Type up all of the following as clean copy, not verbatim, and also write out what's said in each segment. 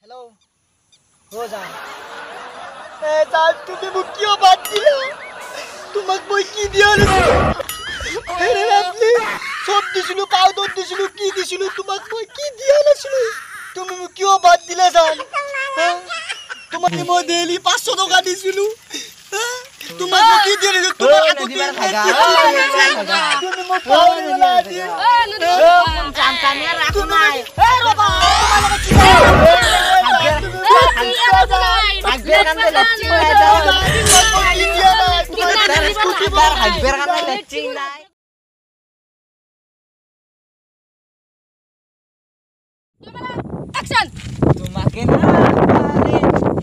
Hello हो जा जान तुम्ही मुक्यो बात दिला तुमक बोय की दियालो अरे आपली सब दिसलू काव दोन दिसलू की दिसलू तुमक बोय की दियालो तुम्ही मुक्यो बात दिला जान तुमक मो देली 500 टका दिसलू तुमक की दियालो तुमक आको दिबार खागा तुम्ही मो पावला दी चांचाने राखू नाही रोबा एक्शन तुम्हाके ना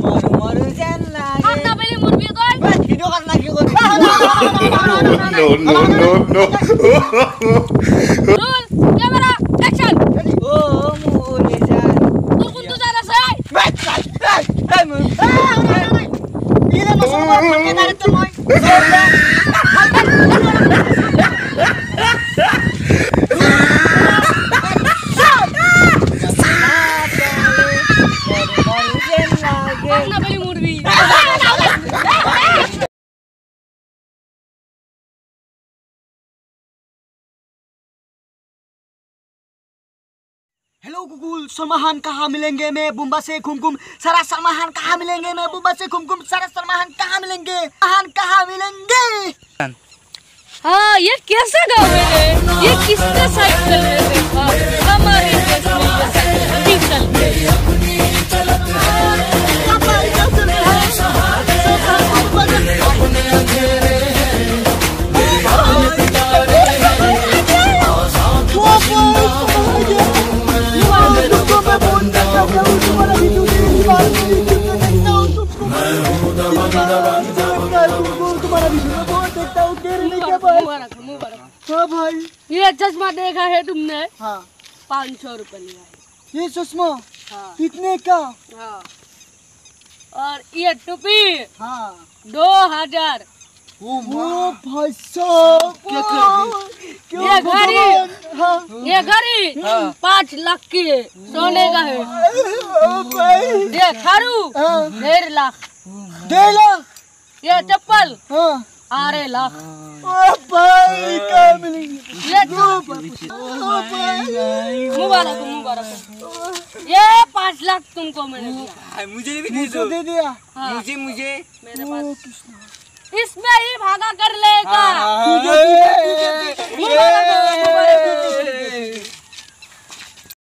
मरू मरू जान लागे हम तपाईले मुर्बी गय भिडियो गर्न लागि गयो No. रोल क्यामेरा एक्शन ओ मुले जान तू कुंतु जाना छै इले मसुमा फके दारे त मै हम तपाईले मुर्बी हेलो गूगल सलमान खान कहाँ मिलेंगे मैं बुम्बा से घूम सारा सलमान खान कहाँ मिलेंगे मैं बुम्बा से घूम सारा सलमान खान कहाँ मिलेंगे कहाँ मिलेंगे हाँ ये कैसा गाँव है ये किसका साइकिल है देखा हमारे देश में ये साइकिल हाँ भाई ये चश्मा देखा है तुमने हाँ 500 रुपए लिया है ये चश्मा हाँ कितने का हाँ और ये टोपी हाँ 2000 वो भाई साहब ये घड़ी हाँ ये घड़ी 5 लाख की है सोने का है ये खारू 1.5 लाख 1.5 लाख ये चप्पल हाँ 8 लाख ओ भाई क्या मिलेंगे ये मुबारक ये 5 लाख तुमको मैंने दिया मुझे भी मुझे दे दिया हाँ, मुझे मेरे पास इसमें ही भागा कर लेगा